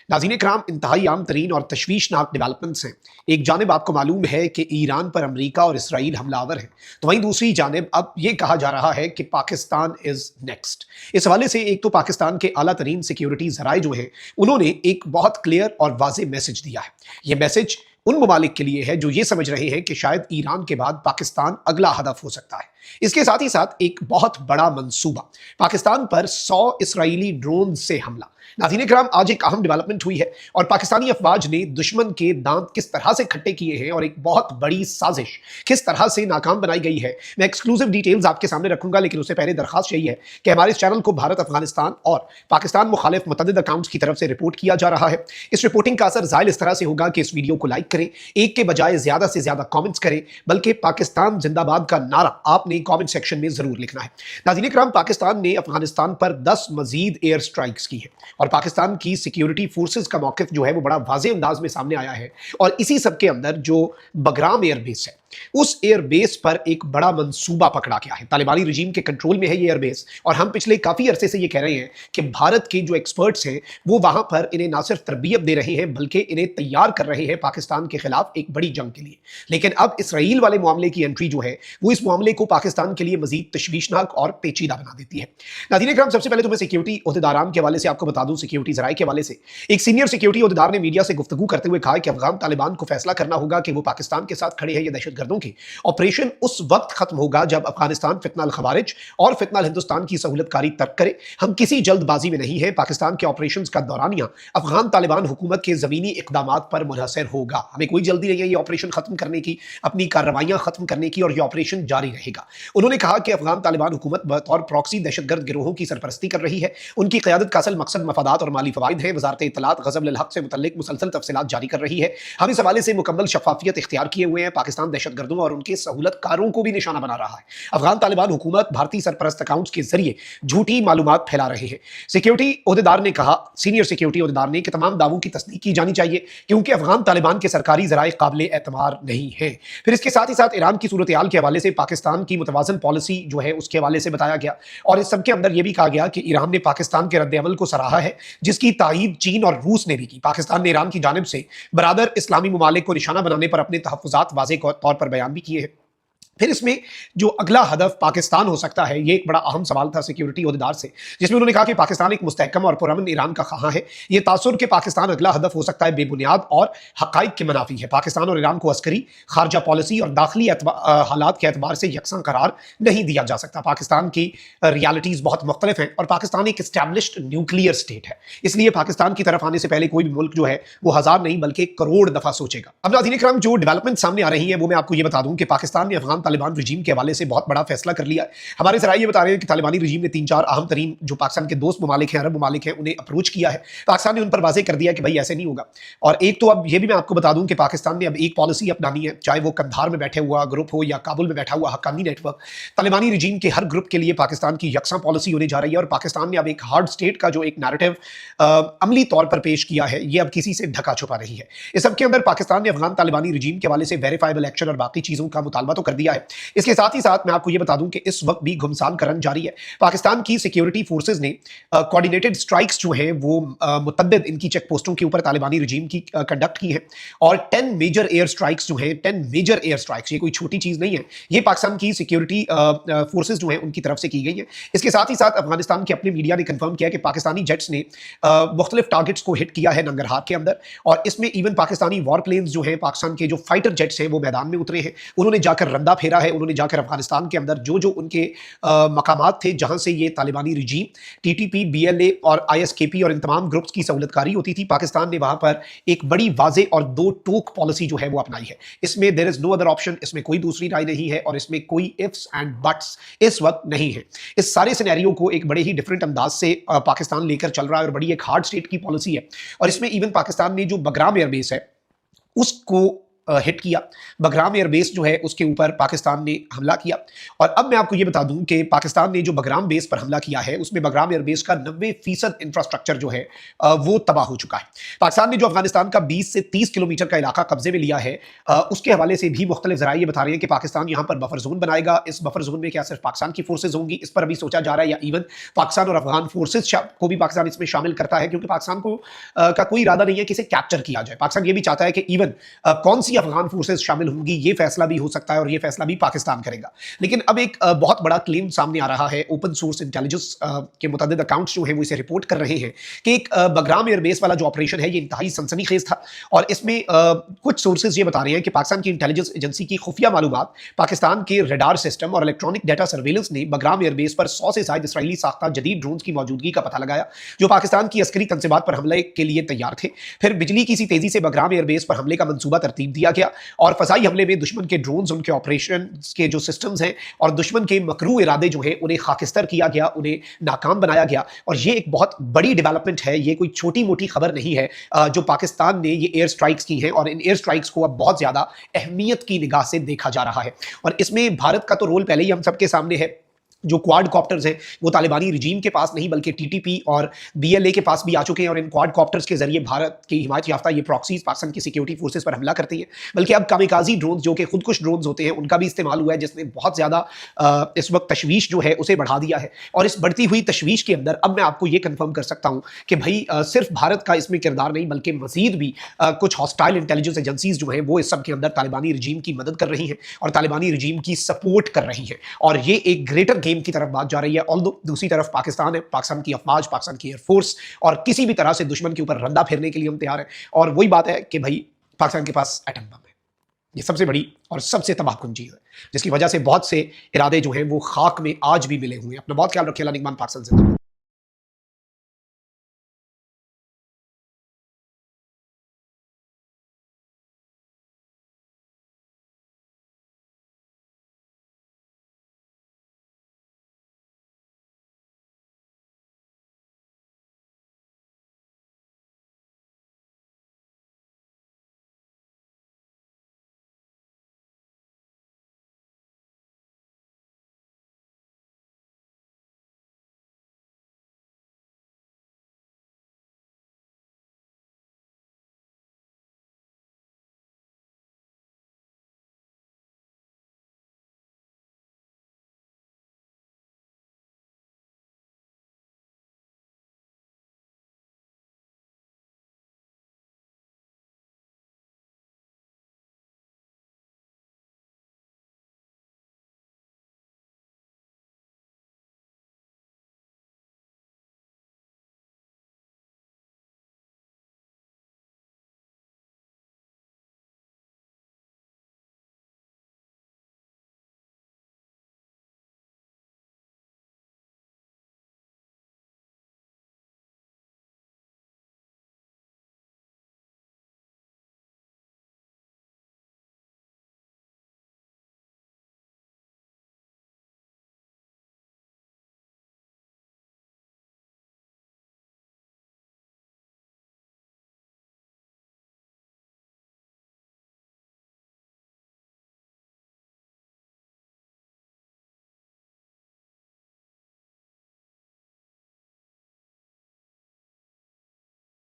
नाज़रीन इकराम, इंतहाई आम तरीन और तशवीशनाक डेवलपमेंट्स हैं। एक जानिब आपको मालूम है कि ईरान पर अमरीका और इसराइल हमलावर हैं, तो वहीं दूसरी जानिब अब ये कहा जा रहा है कि पाकिस्तान इज़ नेक्स्ट। इस हवाले से एक तो पाकिस्तान के आला तरीन सिक्योरिटी ज़राए जो हैं, उन्होंने एक बहुत क्लियर और वाज़ेह मैसेज दिया है। ये मैसेज उन ममालिक के लिए है जो ये समझ रहे हैं कि शायद ईरान के बाद पाकिस्तान अगला हदफ हो सकता है। इसके साथ ही साथ एक बहुत बड़ा मंसूबा, पाकिस्तान पर 100 इसराइली ड्रोन से हमला। नाज़रीन इकराम, आज एक अहम डेवलपमेंट हुई है और पाकिस्तानी अफवाज ने दुश्मन के दांत किस तरह से खट्टे किए हैं और एक बहुत बड़ी साजिश किस तरह से नाकाम बनाई गई है, मैं एक्सक्लूसिव डिटेल्स आपके सामने रखूंगा। लेकिन उससे पहले दरखास्त यही है कि हमारे इस चैनल को भारत, अफगानिस्तान और पाकिस्तान मुखालिफ मुतअद्दिद अकाउंट्स की तरफ से रिपोर्ट किया जा रहा है। इस रिपोर्टिंग का असर ज़ाहिर इस तरह से होगा कि इस वीडियो को लाइक करें, एक के बजाय ज़्यादा से ज़्यादा कॉमेंट्स करें, बल्कि पाकिस्तान जिंदाबाद का नारा आपने कॉमेंट सेक्शन में ज़रूर लिखना है। नाज़रीन इकराम, पाकिस्तान ने अफगानिस्तान पर 10 मजीद एयर स्ट्राइक्स की है और पाकिस्तान की सिक्योरिटी फोर्सेस का मौक़िफ़ जो है वो बड़ा वाज़ेह अंदाज में सामने आया है। और इसी सब के अंदर जो बगराम एयरबेस है, उस एयरबेस पर एक बड़ा मंसूबा पकड़ा गया है। तालिबानी रजीम के कंट्रोल में है ये एयरबेस और हम पिछले काफ़ी अरसे से ये कह रहे हैं कि भारत के जो एक्सपर्ट्स हैं वो वहाँ पर इन्हें ना सिर्फ तरबियत दे रहे हैं बल्कि इन्हें तैयार कर रहे हैं पाकिस्तान के खिलाफ एक बड़ी जंग के लिए। लेकिन अब इसराइल वाले मामले की एंट्री जो है वो इस मामले को पाकिस्तान के लिए मजीद तशवीशनाक और पेचीदा बना देती है। नाज़रीन इकराम, सबसे पहले तो मैं सिक्योरिटी ओहदेदारान के हवाले से आपको बता दूं, सिक्योरिटी ज़राए के हवाले से एक सीनियर सिक्योरिटी ओहदेदार ने मीडिया से गुफ्तगू करते हुए कहा कि अफगान तालिबान को फैसला करना होगा कि वो पाकिस्तान के साथ खड़े हैं या दहशतगर्दों के। ऑपरेशन उस वक्त खत्म होगा जब अफगानिस्तान फितनल खवारिज और फितनल हिंदुस्तान की सहूलतकारी तर्क करे। हम किसी जल्दबाजी में नहीं है। पाकिस्तान के ऑपरेशंस का दौरानिया अफगान तालिबान हुकूमत के ज़मीनी इक़दामात पर मुनहसर होगा। हमें कोई जल्दी नहीं है ये ऑपरेशन खत्म करने की, अपनी कार्रवाइयां खत्म करने की, और ये ऑपरेशन जारी रहेगा। उन्होंने कहा कि अफगान तालिबान हुकूमत बतौर प्रॉक्सी दहशतगर्द गिरोहों की सरपरस्ती कर रही है। उनकी क़यादत का असल मकसद मफादात और माली फ़वाइद है। वज़ारत इत्तलात ग़ज़ब लिल हक़ से मुतल्लिक़ मुसलसल तफ़सीलात जारी कर रही है। हम इस हवाले से मुकम्मल शफ़ाफ़ियत इख्तियार किए हुए हैं। पाकिस्तान दहशतगर्दों और उनके सहूलतकारों को भी निशाना बना रहा है। अफगान तालिबान हुकूमत भारतीय सरपरस्त अकाउंट्स के जरिए झूठी मालूमात फैला रहे हैं। सिक्योरिटी ओहदेदार ने कहा, सीनियर सिक्योरिटी ओहदेदार ने, कि तमाम दावों की तस्दीक की जानी चाहिए क्योंकि अफगान तालिबान के सरकारी ज़राए काबिल एतबार नहीं है। फिर इसके साथ ही साथ ईरान की सूरत हाल के हवाले से पाकिस्तान की मुतवाज़न पॉलिसी जो है उसके हवाले से बताया गया और इस सब के अंदर यह भी कहा गया कि ईरान ने पाकिस्तान के रद्द-ए-अमल को सराहा है जिसकी तायीद चीन और रूस ने भी की। पाकिस्तान ने ईरान की जानिब से बरादर इस्लामी ममालिक को निशाना बनाने पर अपने तहफ़्फ़ुज़ात वाज़ेह तौर पर बयान भी किए हैं। फिर इसमें जो अगला हदफ पाकिस्तान हो सकता है, ये एक बड़ा अहम सवाल था सिक्योरिटी ओहदेदार से, जिसमें उन्होंने कहा कि पाकिस्तान एक मुस्तहकम और पुरअमन ईरान का ख़्वाह है। ये तासुर कि पाकिस्तान अगला हदफ हो सकता है बेबुनियाद और हक़ाइक़ के मुनाफी है। पाकिस्तान और ईरान को अस्करी, खारजा पॉलिसी और दाखिली हालात के एतबार से यकसा करार नहीं दिया जा सकता। पाकिस्तान की रियलिटीज़ बहुत मुख्तलिफ हैं और पाकिस्तान एक इस्टेब्लिश्ड न्यूक्लियर स्टेट है। इसलिए पाकिस्तान की तरफ आने से पहले कोई भी मुल्क जो है वो हज़ार नहीं बल्कि करोड़ दफ़ा सोचेगा। अब नाज़रीन इकराम, जो डेवलपमेंट सामने आ रही है वो मैं आपको ये बता दूं कि पाकिस्तान ने अफगान तालिबान रजीम के हवाले से बहुत बड़ा फैसला कर लिया है। हमारे ज़राए ये बता रहे हैं कि तालिबानी रजीम ने 3-4 अहम तरीन जो पाकिस्तान के दोस्त ममालिक हैं, अरब ममालिक हैं, उन्हें अप्रोच किया है। पाकिस्तान ने उन पर वाज़ेह कर दिया कि भाई ऐसे नहीं होगा। और एक तो अब ये भी मैं आपको बता दूं कि पाकिस्तान ने अब एक पॉलिसी अपनानी है, चाहे वो कंधार में बैठे हुआ ग्रुप हो या काबुल में बैठा हुआ हक्कानी नेटवर्क। तालिबानी रजीम के हर ग्रुप के लिए पाकिस्तान की यकसा पॉलिसी होने जा रही है और पाकिस्तान ने अब एक हार्ड स्टेट का जो एक नैरेटिव अमली तौर पर पेश किया है, ये अब किसी से ढका छुपा नहीं है। इस सब के अंदर पाकिस्तान ने अफगान तालिबानी रजीम के हवाले से वेरीफाइबल एक्शन और बाकी चीज़ों का मुतालबा तो कर दिया है। इसके साथ ही साथ मैं आपको ये बता दूं कि इस वक्त भी घुमसान का रंग जारी है। पाकिस्तान की सिक्योरिटी फोर्सेस ने कोऑर्डिनेटेड स्ट्राइक्स जो हैं वो मुतअद्दिद इनकी चेक पोस्टों के ऊपर तालिबानी रजीम की कंडक्ट की है और 10 मेजर एयर स्ट्राइक्स जो हैं, 10 मेजर एयर स्ट्राइक्स, ये कोई छोटी चीज़ नहीं है, ये पाकिस्तान की सिक्योरिटी फोर्सेस जो हैं उनकी तरफ से की गई है। इसके साथ ही साथ अफगानिस्तान के अपने मीडिया ने कंफर्म किया कि पाकिस्तानी जेट्स ने मुख्तलिफ टारगेट्स को हिट किया है नंगरहार के अंदर और इसमें इवन पाकिस्तानी वॉर प्लेन्स जो हैं, पाकिस्तान के जो फाइटर जेट्स हैं वो मैदान में उतरे हैं। उन्होंने जाकर रंदा फेरा है, उन्होंने जाकर अफगानिस्तान के अंदर जो उनके मकामात थे जहां से ये तालिबानी रजीम, टीटीपी, बीएलए और आईएसकेपी और इन तमाम ग्रुप्स की सहूलतकारी होती थी, पाकिस्तान ने वहां पर एक बड़ी वाज़ेह और दो टोक पॉलिसी जो है वो अपनाई है। इसमें there is no other option, इसमें कोई दूसरी राय नहीं है और इसमें कोई इफ्स एंड बट्स इस वक्त नहीं है। इस सारे सिनेरियो को एक बड़े ही डिफरेंट अंदाज से पाकिस्तान लेकर चल रहा है और बड़ी एक हार्ड स्टेट की पॉलिसी है। और इसमें इवन पाकिस्तान ने जो बगराम एयरबेस है उसको हिट किया। बगराम एयरबेस जो है उसके ऊपर पाकिस्तान ने हमला किया। और अब मैं आपको ये बता दूं कि पाकिस्तान ने जो बगराम बेस पर हमला किया है उसमें बगराम एयरबेस का 90% इंफ्रास्ट्रक्चर जो है वो तबाह हो चुका है। पाकिस्तान ने जो अफगानिस्तान का 20 से 30 किलोमीटर का इलाका कब्जे में लिया है, उसके हवाले से भी मुख्तलिफ ज़राए ये बता रहे हैं कि पाकिस्तान यहाँ पर बफर जोन बनाएगा। इस बफर जोन में क्या सिर्फ पाकिस्तान की फोर्सेज होंगी, इस पर अभी सोचा जा रहा है, या इवन पाकिस्तान और अफगान फोर्सेज को भी पाकिस्तान इसमें शामिल करता है, क्योंकि पाकिस्तान को का कोई इरादा नहीं है कि इसे कैप्चर किया जाए। पाकिस्तान ये भी चाहता है कि इवन कौन सी अफगान फोर्सेज शामिल होंगी ये फैसला भी हो सकता है, और ये फैसला भी पाकिस्तान करेगा। लेकिन अब एक बहुत बड़ा क्लेम सामने आ रहा है। ओपन सोर्स इंटेलिजेंस के मुताबिक अकाउंट्स जो हैं वो इसे रिपोर्ट कर रहे हैं कि एक बगराम एयरबेस वाला जो ऑपरेशन है ये इंतहाई सनसनीखेज था। और इसमें कुछ सोर्सेज ये बता रहे हैं कि पाकिस्तान की इंटेलिजेंस एजेंसी की खुफिया मालूमात पाकिस्तान के रडार सिस्टम और इलेक्ट्रॉनिक डेटा सर्वेलेंस ने बगराम एयरबेस पर 100 से ज्यादा इसराइली साख्ता जदीद ड्रोन्स की मौजूदगी का पता लगाया, जो पाकिस्तान की अस्करी तंसीबात पर हमले के लिए तैयार थे। फिर बिजली की सी तेजी से बगराम एयरबेस पर हमले का मंसूबा तरतीब दिया गया, और फजाई हमले में दुश्मन के ड्रोन्स, उनके ऑपरेशन के जो सिस्टम्स हैं और दुश्मन के मकरू इरादे जो हैं उन्हें खाकिस्तर किया गया, उन्हें नाकाम बनाया गया। और ये एक बहुत बड़ी डेवलपमेंट है, ये कोई छोटी मोटी खबर नहीं है जो पाकिस्तान ने ये एयर स्ट्राइक्स की हैं, और इन एयर स्ट्राइक्स को अब बहुत ज्यादा अहमियत की निगाह से देखा जा रहा है। और इसमें भारत का तो रोल पहले ही हम सबके सामने है। जो क्वाड कॉप्टर्स हैं वो तालिबानी रिजीम के पास नहीं बल्कि टीटीपी और बीएलए के पास भी आ चुके हैं, और इन क्वाड कॉप्टर्स के जरिए भारत की हिमायत याफ्ता ये प्रॉक्सीज पाकिस्तान की सिक्योरिटी फोर्सेस पर हमला करती हैं। बल्कि अब कामिकाजी ड्रोन्स जो कि खुदकुश ड्रोन्स होते हैं उनका भी इस्तेमाल हुआ है, जिसने बहुत ज़्यादा इस वक्त तशवीश जो है उसे बढ़ा दिया है। और इस बढ़ती हुई तशवीश के अंदर अब मैं आपको ये कन्फर्म कर सकता हूँ कि भाई सिर्फ भारत का इसमें किरदार नहीं बल्कि मजीद भी कुछ हॉस्टाइल इंटेलिजेंस एजेंसीज जो हैं वो इस सब के अंदर तालिबानी रिजीम की मदद कर रही हैं और तालिबानी रिजीम की सपोर्ट कर रही हैं, और ये एक ग्रेटर गेम की तरफ बात जा रही है। ऑल्दो दूसरी तरफ पाकिस्तान है, पाकिस्तान की अफवाज, पाकिस्तान की एयरफोर्स, और किसी भी तरह से दुश्मन के ऊपर रद्दा फेरने के लिए हम तैयार हैं। और वही बात है कि भाई पाकिस्तान के पास एटम बम है, ये सबसे बड़ी और सबसे तबाहकुन चीज है, जिसकी वजह से बहुत से इरादे जो हैं वो खाक में आज भी मिले हुए हैं। अपना बहुत ख्याल रखिए। अल्लाह निगहबान। पाकिस्तान जिंदाबाद।